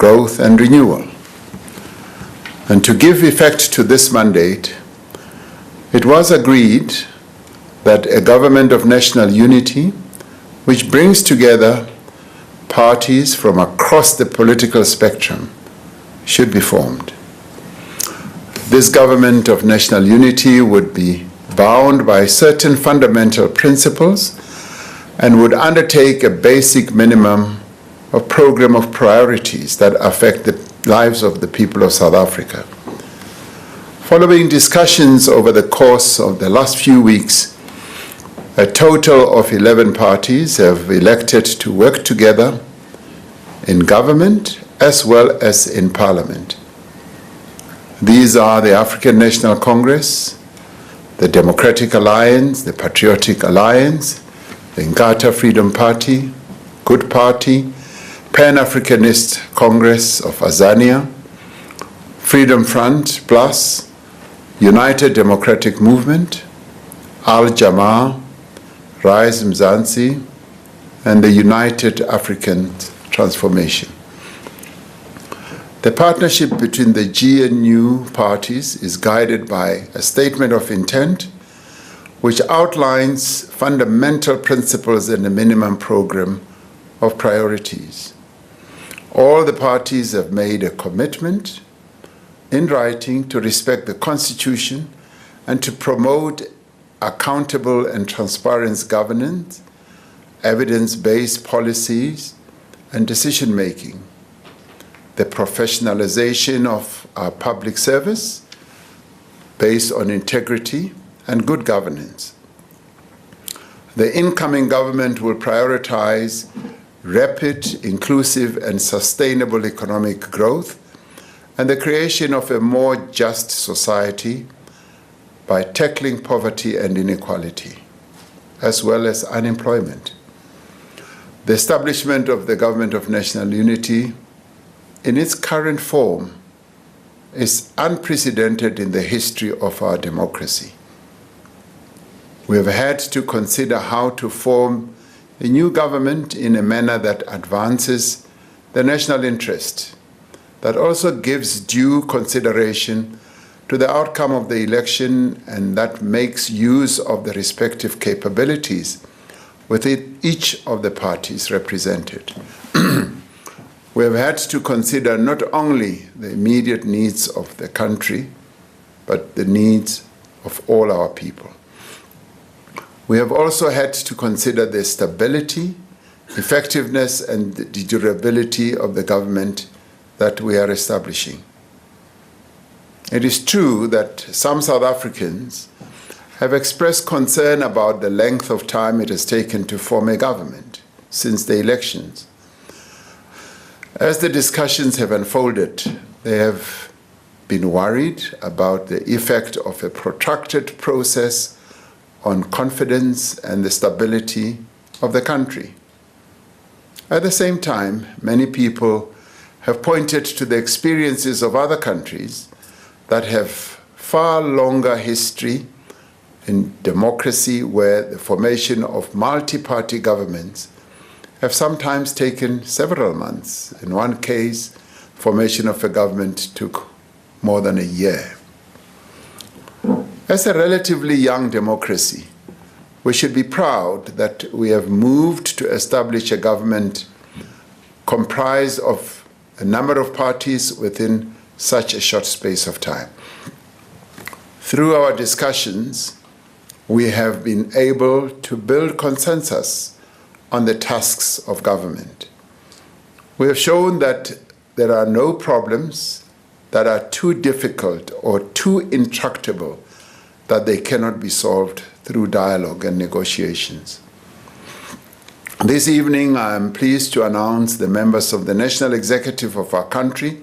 growth and renewal. And to give effect to this mandate, it was agreed that a government of national unity, which brings together parties from across the political spectrum, should be formed. This government of national unity would be bound by certain fundamental principles and would undertake a basic minimum of program of priorities that affect the lives of the people of South Africa. Following discussions over the course of the last few weeks, a total of 11 parties have elected to work together in government as well as in parliament. These are the African National Congress, the Democratic Alliance, the Patriotic Alliance, the Inkatha Freedom Party, Good Party, Pan-Africanist Congress of Azania, Freedom Front Plus, United Democratic Movement, Al-Jamaa, Rise Mzansi, and the United African Transformation. The partnership between the GNU parties is guided by a statement of intent which outlines fundamental principles and a minimum program of priorities. All the parties have made a commitment in writing to respect the Constitution and to promote accountable and transparent governance, evidence-based policies, and decision-making, the professionalization of our public service based on integrity and good governance. The incoming government will prioritize rapid, inclusive, and sustainable economic growth and the creation of a more just society by tackling poverty and inequality, as well as unemployment. The establishment of the Government of National Unity in its current form is unprecedented in the history of our democracy. We have had to consider how to form a new government in a manner that advances the national interest, that also gives due consideration to the outcome of the election and that makes use of the respective capabilities within each of the parties represented. We have had to consider not only the immediate needs of the country, but the needs of all our people. We have also had to consider the stability, effectiveness, and the durability of the government that we are establishing. It is true that some South Africans have expressed concern about the length of time it has taken to form a government since the elections. As the discussions have unfolded, they have been worried about the effect of a protracted process on confidence and the stability of the country. At the same time, many people have pointed to the experiences of other countries that have far longer history in democracy, where the formation of multi-party governments have sometimes taken several months. In one case, formation of a government took more than a year. As a relatively young democracy, we should be proud that we have moved to establish a government comprised of a number of parties within such a short space of time. Through our discussions, we have been able to build consensus on the tasks of government. We have shown that there are no problems that are too difficult or too intractable that they cannot be solved through dialogue and negotiations. This evening, I am pleased to announce the members of the National Executive of our country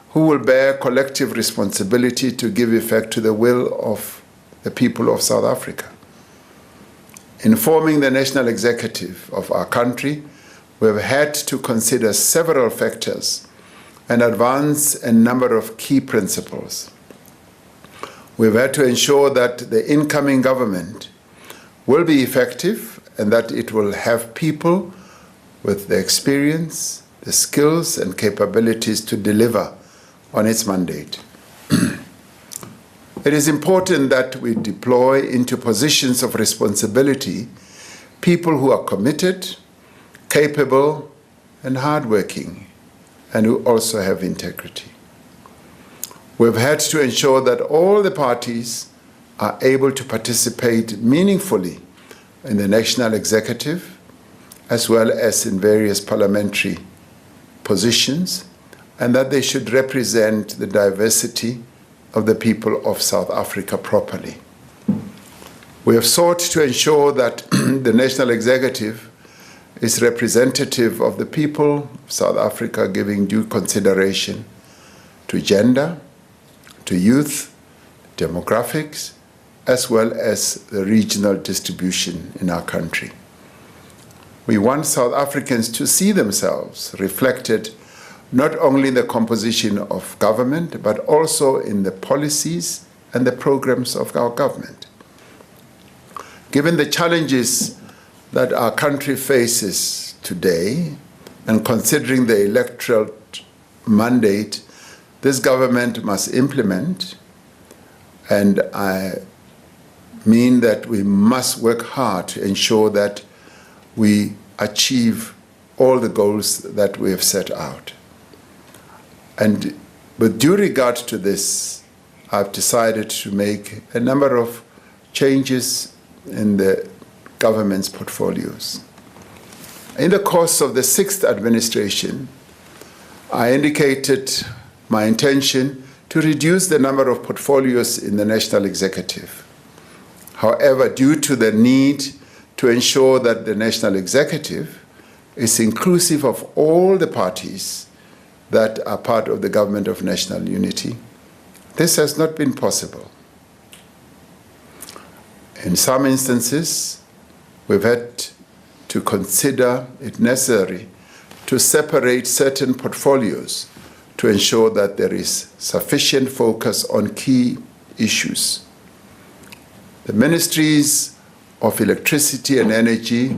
who will bear collective responsibility to give effect to the will of the people of South Africa. In forming the National Executive of our country, we have had to consider several factors and advance a number of key principles. We've had to ensure that the incoming government will be effective and that it will have people with the experience, the skills and capabilities to deliver on its mandate. It is important that we deploy into positions of responsibility people who are committed, capable, and hardworking, and who also have integrity. We've had to ensure that all the parties are able to participate meaningfully in the national executive, as well as in various parliamentary positions, and that they should represent the diversity of the people of South Africa properly. We have sought to ensure that the national executive is representative of the people of South Africa, giving due consideration to gender, to youth, demographics, as well as the regional distribution in our country. We want South Africans to see themselves reflected not only in the composition of government, but also in the policies and the programs of our government. Given the challenges that our country faces today, and considering the electoral mandate this government must implement, and I mean that we must work hard to ensure that we achieve all the goals that we have set out. And with due regard to this, I've decided to make a number of changes in the government's portfolios. In the course of the 6th administration, I indicated my intention to reduce the number of portfolios in the national executive. However, due to the need to ensure that the national executive is inclusive of all the parties that are part of the government of national unity, this has not been possible. In some instances, we've had to consider it necessary to separate certain portfolios to ensure that there is sufficient focus on key issues. The ministries of electricity and energy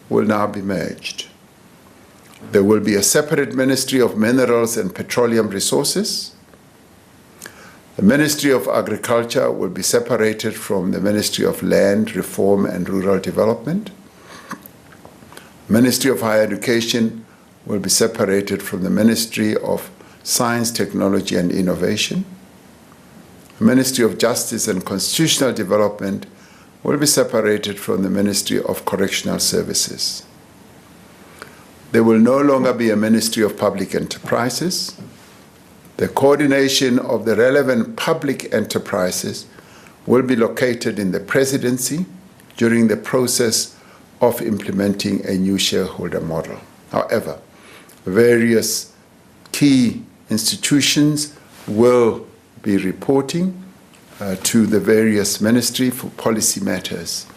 will now be merged. There will be a separate Ministry of Minerals and Petroleum Resources. The Ministry of Agriculture will be separated from the Ministry of Land, Reform and Rural Development. Ministry of Higher Education will be separated from the Ministry of Science, Technology and Innovation. The Ministry of Justice and Constitutional Development will be separated from the Ministry of Correctional Services. There will no longer be a Ministry of Public Enterprises. The coordination of the relevant public enterprises will be located in the presidency during the process of implementing a new shareholder model. However, various key institutions will be reporting to the various ministries for policy matters.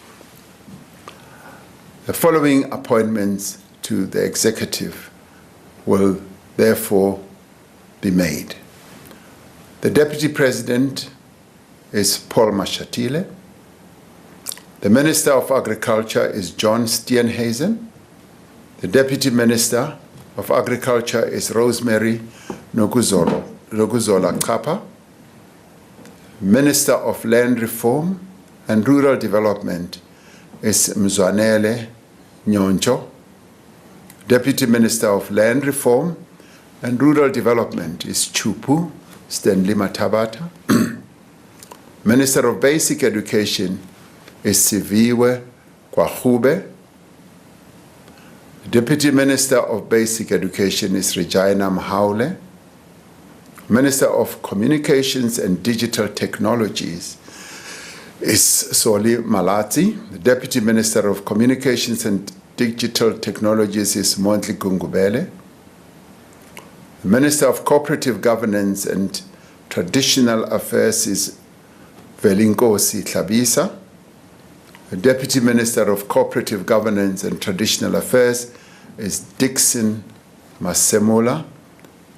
The following appointments to the executive will therefore be made. The Deputy President is Paul Mashatile. The Minister of Agriculture is John Steenhuisen. The Deputy Minister of Agriculture is Rosemary Nokuzola Kapa. Minister of Land Reform and Rural Development is Mzwanele Nyoncho. Deputy Minister of Land Reform and Rural Development is Chupu Stanley Matabata. Minister of Basic Education is Siviwe Kwahube. Deputy Minister of Basic Education is Regina Mahaule. Minister of Communications and Digital Technologies is Soli Malati. The Deputy Minister of Communications and Digital Technologies is Mondli Gungubele. The Minister of Cooperative Governance and Traditional Affairs is Velinkosi Tlabisa. The Deputy Minister of Cooperative Governance and Traditional Affairs is Dixon Masemola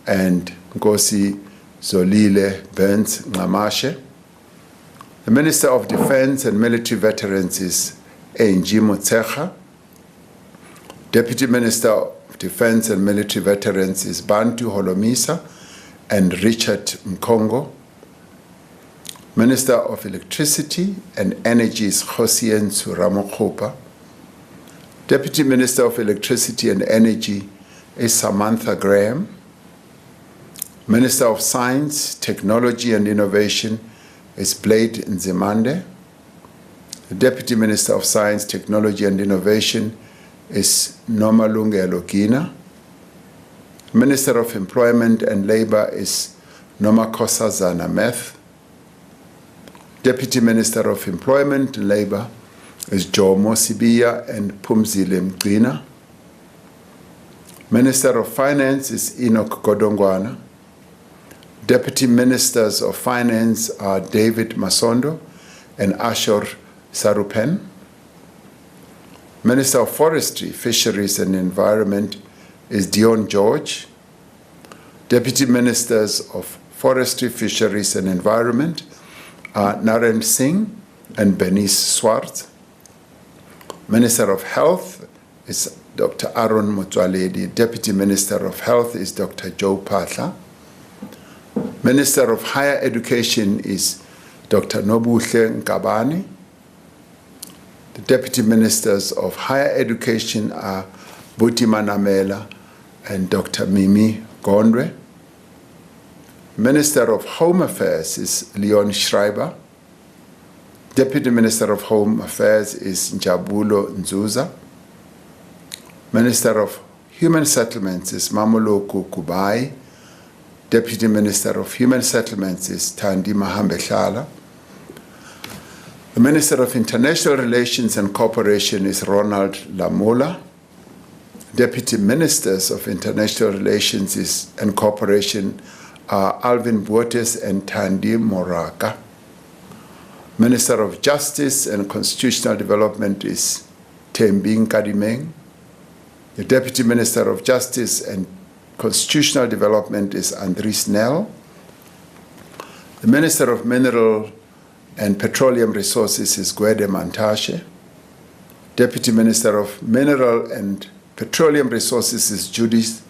and Nkosi Zolile Burns Ngamashe. The Minister of Defense and Military Veterans is Angie Motsecha. Deputy Minister of Defense and Military Veterans is Bantu Holomisa and Richard Mkongo. Minister of Electricity and Energy is Cyril Ramaphosa. Deputy Minister of Electricity and Energy is Samantha Graham. Minister of Science, Technology and Innovation is Blade Nzimande. The Deputy Minister of Science, Technology and Innovation is Nomalungelo Gina. Minister of Employment and Labor is Nomakosazana Meth. Deputy Minister of Employment and Labor is Jomo Sibiya and Pumzile Mgcina. Minister of Finance is Enoch Godongwana. Deputy Ministers of Finance are David Masondo and Ashor Sarupen. Minister of Forestry, Fisheries and Environment is Dion George. Deputy Ministers of Forestry, Fisheries and Environment are Naren Singh and Bernice Swart. Minister of Health is Dr. Aaron Motsoaledi. Deputy Minister of Health is Dr. Joe Patla. Minister of Higher Education is Dr. Nobuhle Nkabani. The Deputy Ministers of Higher Education are Buti Manamela and Dr. Mimi Gondwe. Minister of Home Affairs is Leon Schreiber. Deputy Minister of Home Affairs is Njabulo Nzuza. Minister of Human Settlements is Mamoloko Kubai. Deputy Minister of Human Settlements is Thandi Mahambehlala. The Minister of International Relations and Cooperation is Ronald Lamola. Deputy Ministers of International Relations and Cooperation are Alvin Buotes and Thandi Moraka. Minister of Justice and Constitutional Development is Thembing Kadimeng. The Deputy Minister of Justice and Constitutional Development is Andries Nel. The Minister of Mineral and Petroleum Resources is Gwede Mantashe. Deputy Minister of Mineral and Petroleum Resources is Judith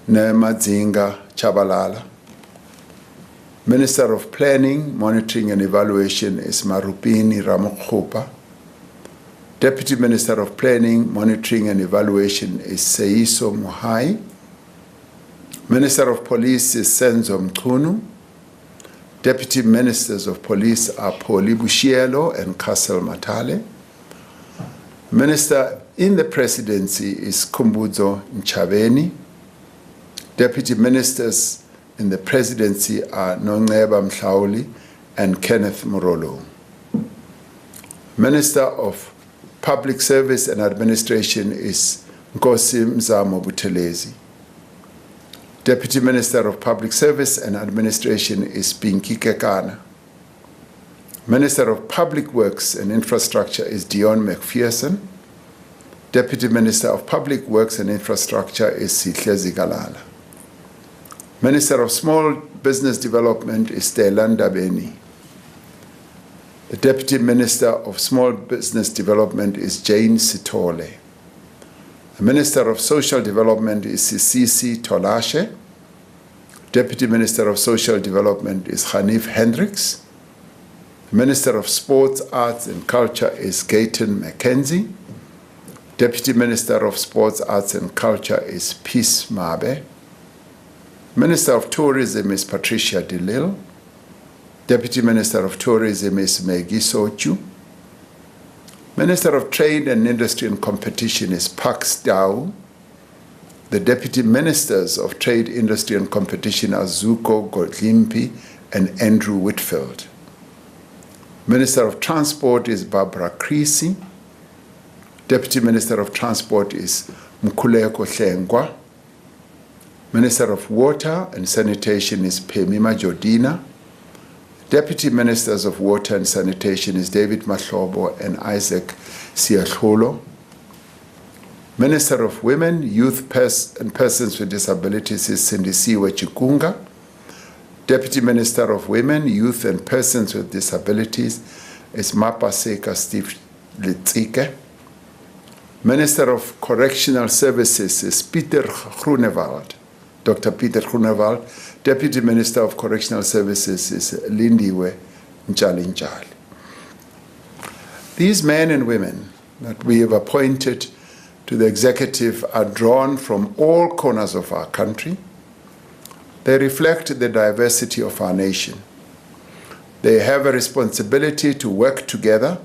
Nemadzinga Chabalala. Minister of Planning, Monitoring and Evaluation is Marupini Ramokgopa. Deputy Minister of Planning, Monitoring and Evaluation is Seiso Muhai. Minister of Police is Senzo Mchunu. Deputy Ministers of Police are Poli Bushielo and Castle Matale. Minister in the Presidency is Kumbuzo Nchabeni. Deputy Ministers in the Presidency are Nongeba Mhlauli and Kenneth Morolo. Minister of Public Service and Administration is Nkosi Mzamo Buthelezi. Deputy Minister of Public Service and Administration is Pinky Kekana. Minister of Public Works and Infrastructure is Dion McPherson. Deputy Minister of Public Works and Infrastructure is Sihle Zigalala. Minister of Small Business Development is Telan Dabeni. The Deputy Minister of Small Business Development is Jane Sitole. The Minister of Social Development is Sisisi Tolashe. Deputy Minister of Social Development is Hanif Hendricks. The Minister of Sports, Arts and Culture is Gayton McKenzie. Deputy Minister of Sports, Arts and Culture is Peace Mabe. Minister of Tourism is Patricia DeLille. Deputy Minister of Tourism is Maggie Sochu. Minister of Trade and Industry and Competition is Pax Dao. The Deputy Ministers of Trade, Industry and Competition are Zuko Godlimpi and Andrew Whitfield. Minister of Transport is Barbara Creasy. Deputy Minister of Transport is Mkhuleko Hlengwa. Minister of Water and Sanitation is Phemima Jodina. Deputy Ministers of Water and Sanitation is David Mahlobo and Isaac Siakholo. Minister of Women, Youth and Persons with Disabilities is Sindisiwe Chikunga. Deputy Minister of Women, Youth and Persons with Disabilities is Mapaseka Steve Litsike. Minister of Correctional Services is Pieter Groenewald. Dr. Pieter Groenewald. Deputy Minister of Correctional Services is Lindiwe Njali. These men and women that we have appointed to the executive are drawn from all corners of our country. They reflect the diversity of our nation. They have a responsibility to work together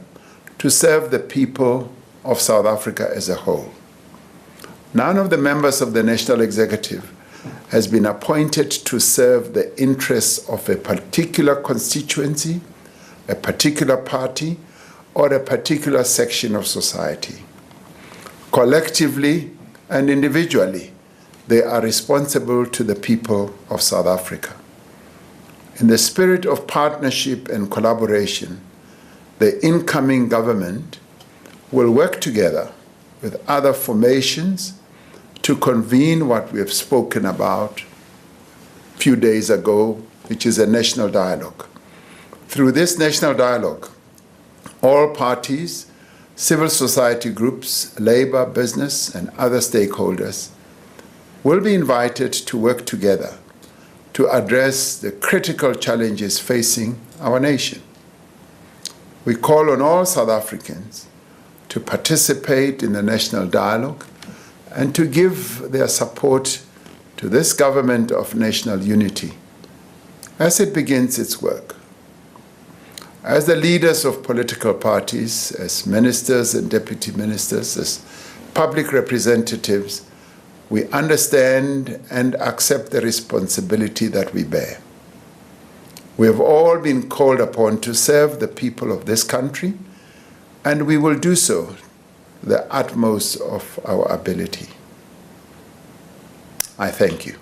to serve the people of South Africa as a whole. None of the members of the National Executive has been appointed to serve the interests of a particular constituency, a particular party, or a particular section of society. Collectively and individually, they are responsible to the people of South Africa. In the spirit of partnership and collaboration, the incoming government will work together with other formations to convene what we have spoken about a few days ago, which is a national dialogue. Through this national dialogue, all parties, civil society groups, labor, business, and other stakeholders will be invited to work together to address the critical challenges facing our nation. We call on all South Africans to participate in the national dialogue and to give their support to this government of national unity as it begins its work. As the leaders of political parties, as ministers and deputy ministers, as public representatives, we understand and accept the responsibility that we bear. We have all been called upon to serve the people of this country, and we will do so to the utmost of our ability. I thank you.